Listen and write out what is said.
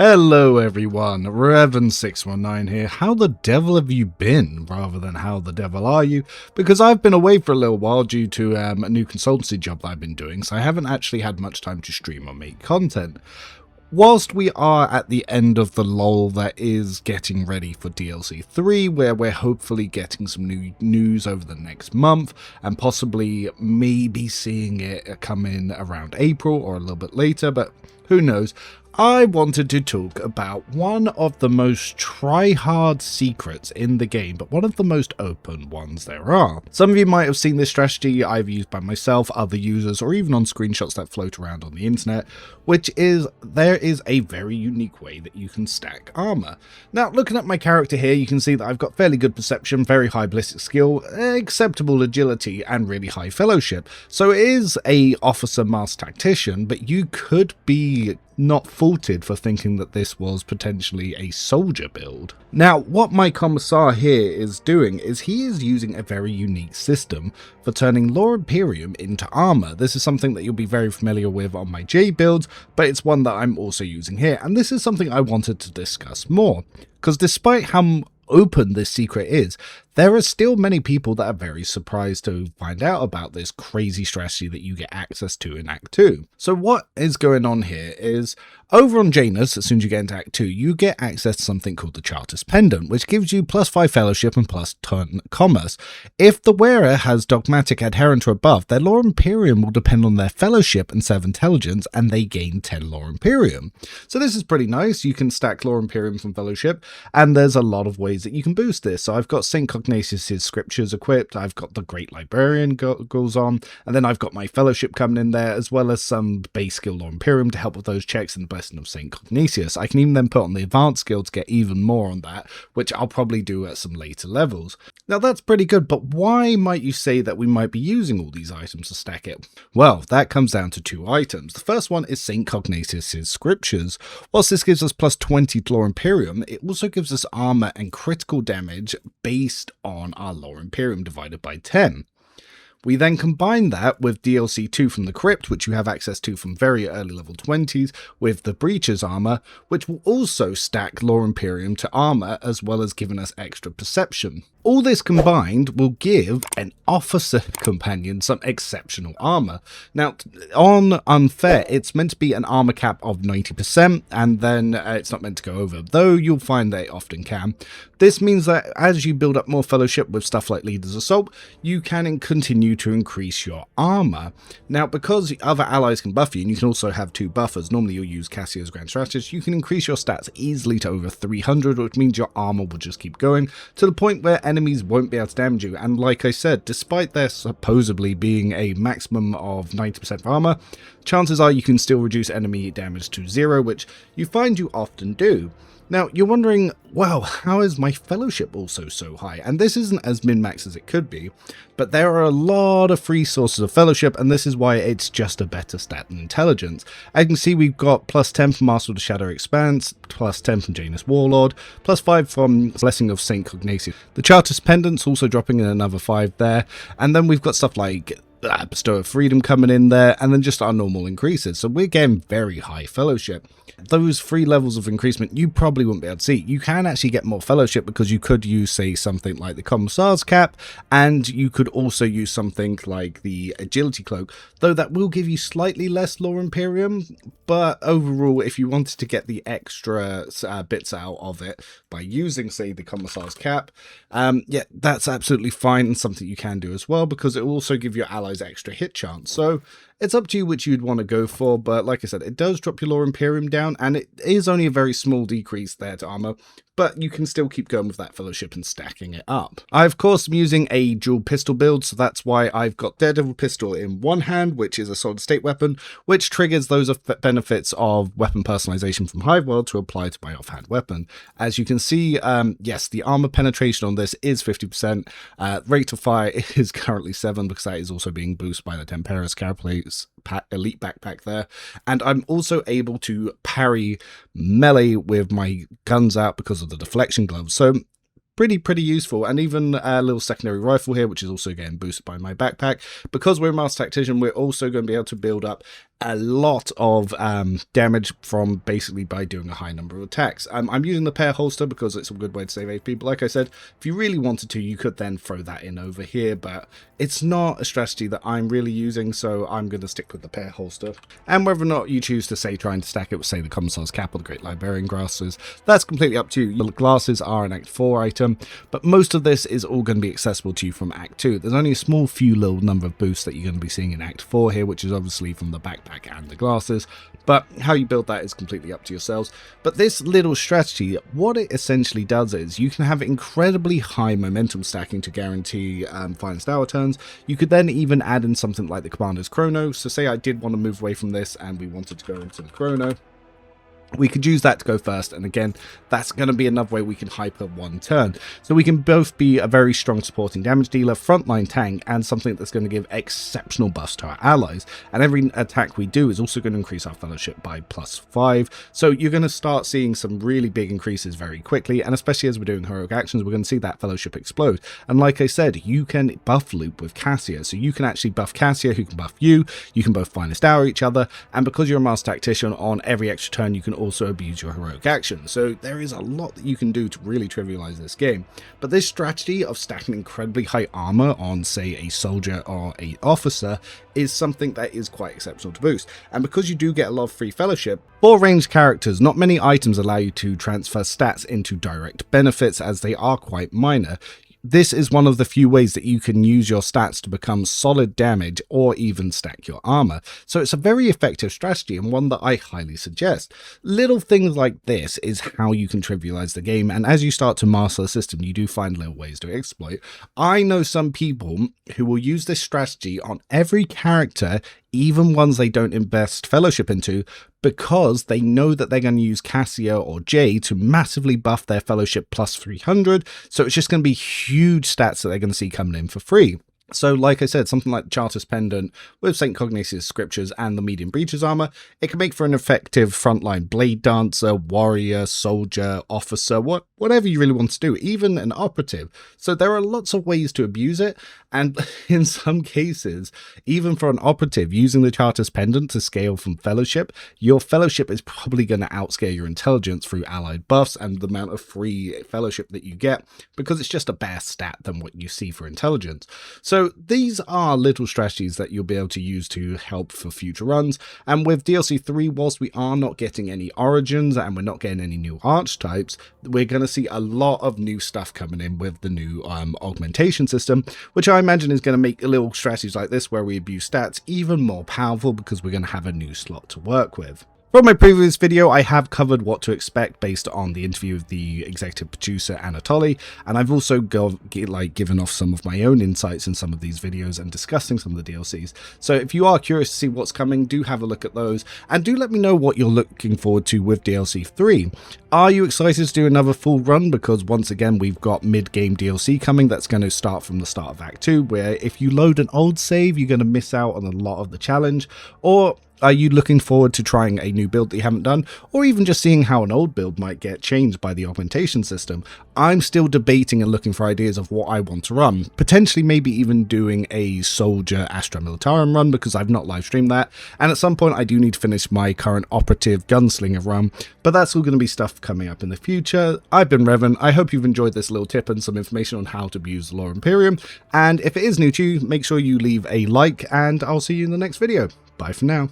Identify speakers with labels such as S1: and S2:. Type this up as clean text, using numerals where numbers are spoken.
S1: Hello everyone, Revan619 here. How the devil have you been, rather than how the devil are you? Because I've been away for a little while due to a new consultancy job that I've been doing, so I haven't actually had much time to stream or make content. Whilst we are at the end of the lull that is getting ready for DLC 3, where we're hopefully getting some new news over the next month, and possibly maybe seeing it come in around April or a little bit later, but who knows, I wanted to talk about one of the most try-hard secrets in the game, but one of the most open ones there are. Some of you might have seen this strategy I've used by myself, other users, or even on screenshots that float around on the internet, which is there is a very unique way that you can stack armor. Now, looking at my character here, you can see that I've got fairly good perception, very high ballistic skill, acceptable agility, and really high fellowship. So it is a officer master tactician, but you could be not faulted for thinking that this was potentially a soldier build. Now, what my commissar here is doing is he is using a very unique system for turning Lore Imperium into armor. This is something that you'll be very familiar with on my J builds, but it's one that I'm also using here, and this is something I wanted to discuss more, because despite how open this secret is, there are still many people that are very surprised to find out about this crazy strategy that you get access to in Act 2. So what is going on here is, over on Janus, as soon as you get into Act 2, you get access to something called the Charter's Pendant, which gives you +5 fellowship and +10 commerce. If the wearer has dogmatic adherent or above, their Lore Imperium will depend on their fellowship and 7 intelligence, and they gain 10 Lore Imperium. So this is pretty nice. You can stack Lore Imperium from fellowship, and there's a lot of ways that you can boost this. So I've got St. Cognatius's scriptures equipped, I've got the Great Librarian goes on, and then I've got my fellowship coming in there, as well as some base skill Lore Imperium to help with those checks and the Blessing of St. Cognatius. I can even then put on the advanced skill to get even more on that, which I'll probably do at some later levels. Now that's pretty good, but why might you say that we might be using all these items to stack it? Well, that comes down to 2 items. The first one is St. Cognatius's scriptures. Whilst this gives us +20 to Lore Imperium, it also gives us armor and critical damage based on our Lore Imperium divided by 10. We then combine that with DLC 2 from the Crypt, which you have access to from very early level 20s, with the Breacher's armor, which will also stack Lore Imperium to armor, as well as giving us extra perception. All this combined will give an officer companion some exceptional armor. Now, on Unfair, it's meant to be an armor cap of 90%, and then it's not meant to go over, though you'll find that it often can. This means that as you build up more fellowship with stuff like Leader's Assault, you can continue to increase your armor. Now, because other allies can buff you, and you can also have 2 buffers, normally you'll use Cassio's Grand Strategist, you can increase your stats easily to over 300, which means your armor will just keep going, to the point where enemies won't be able to damage you. And like I said, despite there supposedly being a maximum of 90% armor, chances are you can still reduce enemy damage to 0, which you find you often do. Now, you're wondering, well, how is my fellowship also so high? And this isn't as min-max as it could be, but there are a lot of free sources of fellowship, and this is why it's just a better stat than intelligence. As you can see, we've got +10 from Master of the Shadow Expanse, +10 from Janus Warlord, +5 from Blessing of St. Cognatius. The Charter's Pendant's also dropping in another 5 there, and then we've got stuff like Bestow of Freedom coming in there, and then just our normal increases. So we're getting very high fellowship. Those 3 levels of increasement you probably wouldn't be able to see. You can actually get more fellowship because you could use, say, something like the Commissar's Cap, and you could also use something like the Agility Cloak, though that will give you slightly less Lore Imperium. But overall, if you wanted to get the extra bits out of it by using, say, the Commissar's Cap, yeah, that's absolutely fine, and something you can do as well, because it will also give your allies extra hit chance. So it's up to you which you'd want to go for, but like I said, it does drop your Lore Imperium down, and it is only a very small decrease there to armor, but you can still keep going with that fellowship and stacking it up. I, of course, am using a dual pistol build, so that's why I've got Daredevil pistol in one hand, which is a solid state weapon, which triggers those benefits of weapon personalization from Hiveworld to apply to my offhand weapon. As you can see, yes, the armor penetration on this is 50%. Rate of fire is currently 7, because that is also being boosted by the Temperas Carapace elite backpack there, and I'm also able to parry melee with my guns out because of the deflection gloves. So pretty useful. And even a little secondary rifle here, which is also getting boosted by my backpack. Because we're a Master Tactician, we're also going to be able to build up a lot of damage from basically by doing a high number of attacks. I'm using the pair holster because it's a good way to save AP, but like I said, if you really wanted to, you could then throw that in over here, but it's not a strategy that I'm really using, so I'm going to stick with the pair holster. And whether or not you choose to say trying to stack it with, say, the Commissar's Cap or the Great Librarian Glasses, that's completely up to you. The glasses are an Act 4 item, but most of this is all going to be accessible to you from Act 2. There's only a small few little number of boosts that you're going to be seeing in Act 4 here, which is obviously from the backpack and the glasses, but how you build that is completely up to yourselves. But this little strategy, what it essentially does is you can have incredibly high momentum stacking to guarantee finest hour turns. You could then even add in something like the Commander's Chrono. So say I did want to move away from this and we wanted to go into the Chrono, we could use that to go first, and again, that's going to be another way we can hyper one turn. So we can both be a very strong supporting damage dealer, frontline tank, and something that's going to give exceptional buffs to our allies. And every attack we do is also going to increase our fellowship by +5. So you're going to start seeing some really big increases very quickly, and especially as we're doing heroic actions, we're going to see that fellowship explode. And like I said, you can buff loop with Cassia, so you can actually buff Cassia, who can buff you. You can both finest hour each other, and because you're a Master Tactician, on every extra turn you can also abuse your heroic action. So there is a lot that you can do to really trivialize this game. But this strategy of stacking incredibly high armor on, say, a soldier or a officer is something that is quite exceptional to boost. And because you do get a lot of free fellowship, for ranged characters, not many items allow you to transfer stats into direct benefits, as they are quite minor. This is one of the few ways that you can use your stats to become solid damage or even stack your armor. So it's a very effective strategy and one that I highly suggest. Little things like this is how you can trivialize the game, and as you start to master the system, you do find little ways to exploit. I know some people who will use this strategy on every character, even ones they don't invest fellowship into, because they know that they're going to use Cassia or Jay to massively buff their fellowship +300, so it's just going to be huge stats that they're going to see coming in for free. So like I said, something like the Charter's Pendant with St. Cognatus' Scriptures and the Medium Breacher's Armor, it can make for an effective frontline blade dancer, warrior, soldier, officer, whatever you really want to do, even an operative. So there are lots of ways to abuse it, and in some cases, even for an operative, using the Charter's Pendant to scale from fellowship, your fellowship is probably going to outscale your intelligence through allied buffs and the amount of free fellowship that you get, because it's just a better stat than what you see for intelligence. So these are little strategies that you'll be able to use to help for future runs. And with DLC 3, whilst we are not getting any origins and we're not getting any new archetypes, we're going to see a lot of new stuff coming in with the new augmentation system, which I imagine is going to make little strategies like this where we abuse stats even more powerful, because we're going to have a new slot to work with. From my previous video, I have covered what to expect based on the interview with the executive producer Anatoly, and I've also given off some of my own insights in some of these videos and discussing some of the DLCs. So if you are curious to see what's coming, do have a look at those, and do let me know what you're looking forward to with DLC 3. Are you excited to do another full run? Because once again, we've got mid-game DLC coming that's going to start from the start of Act 2, where if you load an old save, you're going to miss out on a lot of the challenge. Or are you looking forward to trying a new build that you haven't done, or even just seeing how an old build might get changed by the augmentation system? I'm still debating and looking for ideas of what I want to run. Potentially maybe even doing a Soldier Astra Militarum run, because I've not live streamed that, and at some point I do need to finish my current operative gunslinger run, but that's all going to be stuff coming up in the future. I've been Revan. I hope you've enjoyed this little tip and some information on how to use Lore Imperium, and if it is new to you, make sure you leave a like, and I'll see you in the next video. Bye for now.